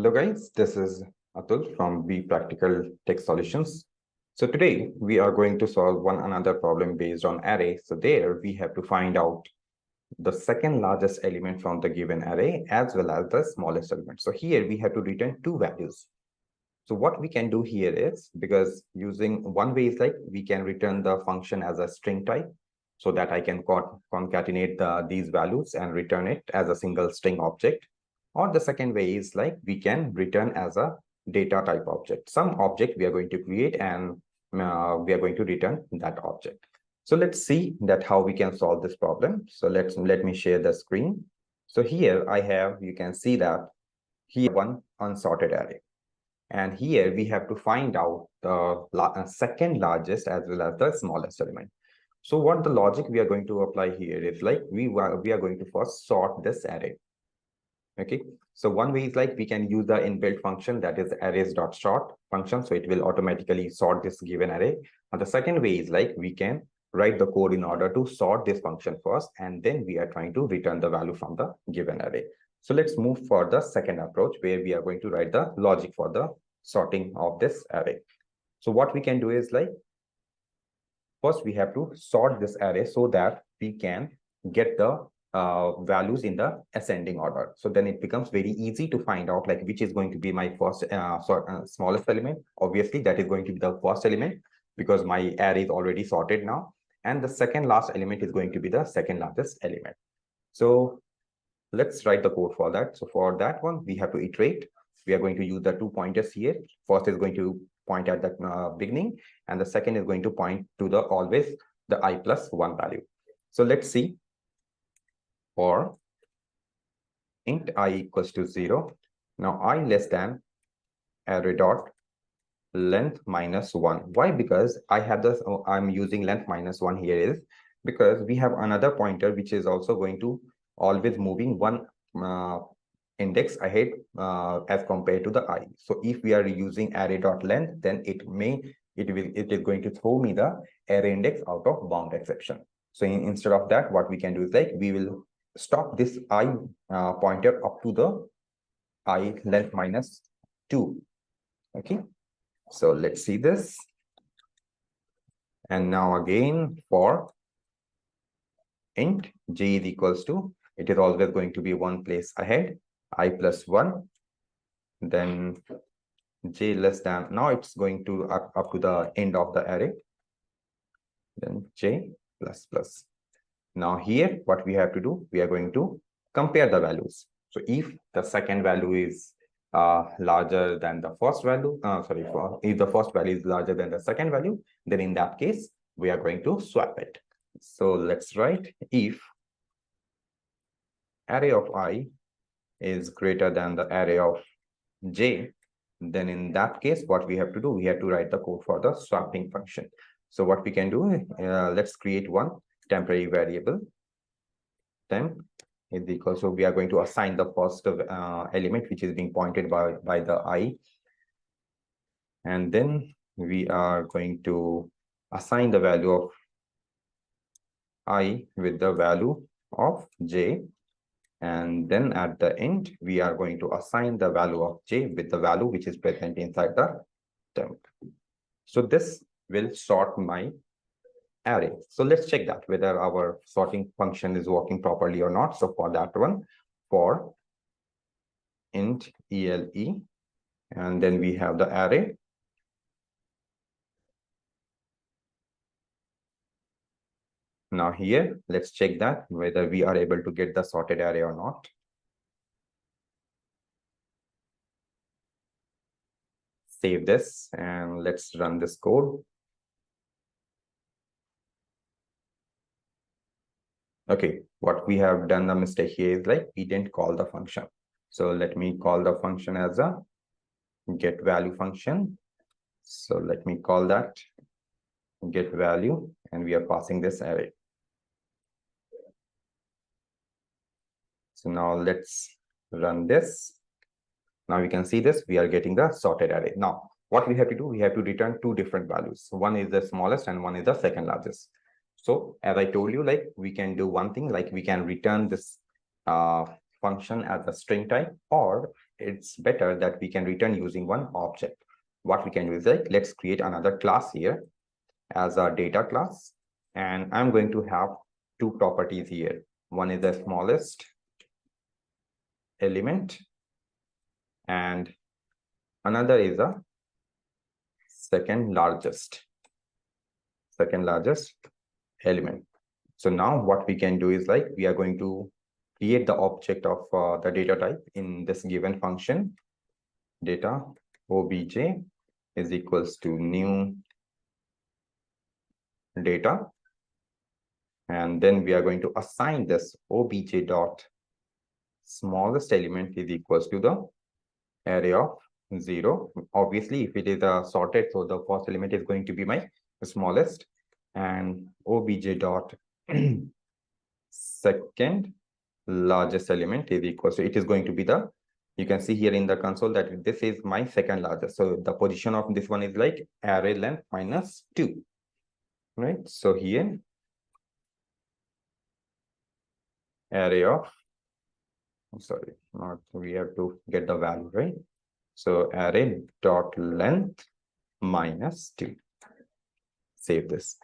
Hello guys, this is Atul from Be Practical Tech Solutions. So today we are going to solve one another problem based on array. So there we have to find out the second largest element from the given array as well as the smallest element. So here we have to return two values. So what we can do here is, because using one way is like we can return the function as a string type so that I can concatenate these values and return it as a single string object. Or the second way is like we can return as a data type object. Some object we are going to create and we are going to return that object. So let's see that how we can solve this problem. So let me share the screen. So here I have, you can see that here one unsorted array. And here we have to find out the second largest as well as the smallest element. So what the logic we are going to apply here is like we are going to first sort this array. Okay, so one way is like we can use the inbuilt function, that is arrays.sort function, so it will automatically sort this given array. And the second way is like we can write the code in order to sort this function first, and then we are trying to return the value from the given array. So let's move for the second approach where we are going to write the logic for the sorting of this array. So what we can do is like first we have to sort this array so that we can get the values in the ascending order. So then it becomes very easy to find out like which is going to be my first smallest element. Obviously that is going to be the first element because my array is already sorted now, and the second last element is going to be the second largest element. So let's write the code for that. So for that one we have to iterate. We are going to use the two pointers here. First is going to point at the beginning, and the second is going to point to the always the I plus 1 value. So let's see. For int I equals to 0. Now I less than array dot length minus 1. Why? Because I have this, I'm using length minus 1 here is because we have another pointer which is also going to always moving one index ahead as compared to the I. So if we are using array dot length, then it is going to throw me the array index out of bound exception. So instead of that, what we can do is like we will stop this I pointer up to the I length minus 2. Okay, so let's see this. And now again for int j is equals to, it is always going to be one place ahead, I plus 1, then j less than, now it's going to up to the end of the array, then j plus plus. Now here, what we have to do, we are going to compare the values. So if the second value is larger than the first value, if the first value is larger than the second value, then in that case, we are going to swap it. So let's write if array of I is greater than the array of j, then in that case, what we have to do, we have to write the code for the swapping function. So what we can do, let's create one temporary variable. Temp is equal, so we are going to assign the first element which is being pointed by the I, and then we are going to assign the value of I with the value of j, and then at the end we are going to assign the value of j with the value which is present inside the temp. So this will sort my array. So let's check that whether our sorting function is working properly or not. So for that one, for int ele, and then we have the array. Now here, let's check that whether we are able to get the sorted array or not. Save this and let's run this code. Okay, what we have done the mistake here is like we didn't call the function. So let me call the function as a get value function. So let me call that get value, and we are passing this array. So now let's run this. Now you can see this, we are getting the sorted array. Now what we have to do, we have to return two different values. One is the smallest and one is the second largest. So as I told you, like we can do one thing, like we can return this function as a string type, or it's better that we can return using one object. What we can do is like, let's create another class here as a data class. And I'm going to have two properties here. One is the smallest element and another is a second largest element. So now what we can do is like, we are going to create the object of the data type in this given function. Data obj is equals to new data. And then we are going to assign this obj dot smallest element is equals to the array of 0. Obviously, if it is a sorted, so the first element is going to be my smallest, and obj dot second largest element is equal to, it is going to be the, you can see here in the console that this is my second largest. So the position of this one is like array length minus 2, right? So here array of, sorry, not, we have to get the value, right? So array dot length minus 2. Save this.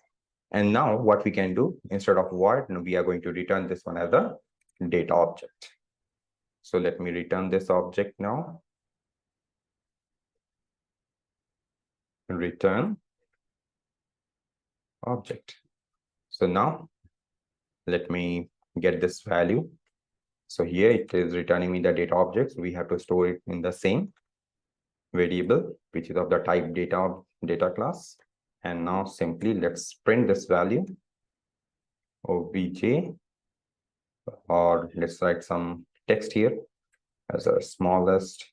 And now what we can do, instead of void, we are going to return this one as a data object. So let me return this object now. Return object. So now let me get this value. So here it is returning me the data object. So we have to store it in the same variable, which is of the type data class. And now simply let's print this value obj, or let's write some text here as a smallest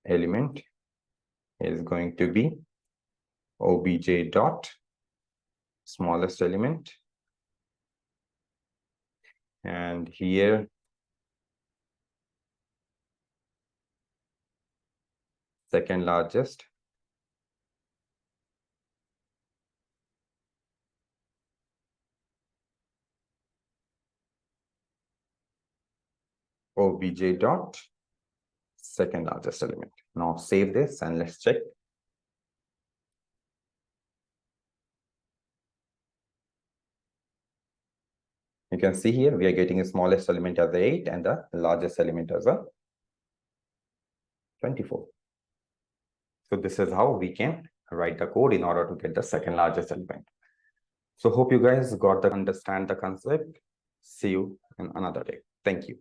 element is going to be obj dot smallest element, and here second largest obj dot second largest element. Now save this and let's check. You can see here we are getting the smallest element as 8 and the largest element as a 24. So this is how we can write the code in order to get the second largest element. So hope you guys got to understand the concept. See you in another day. Thank you.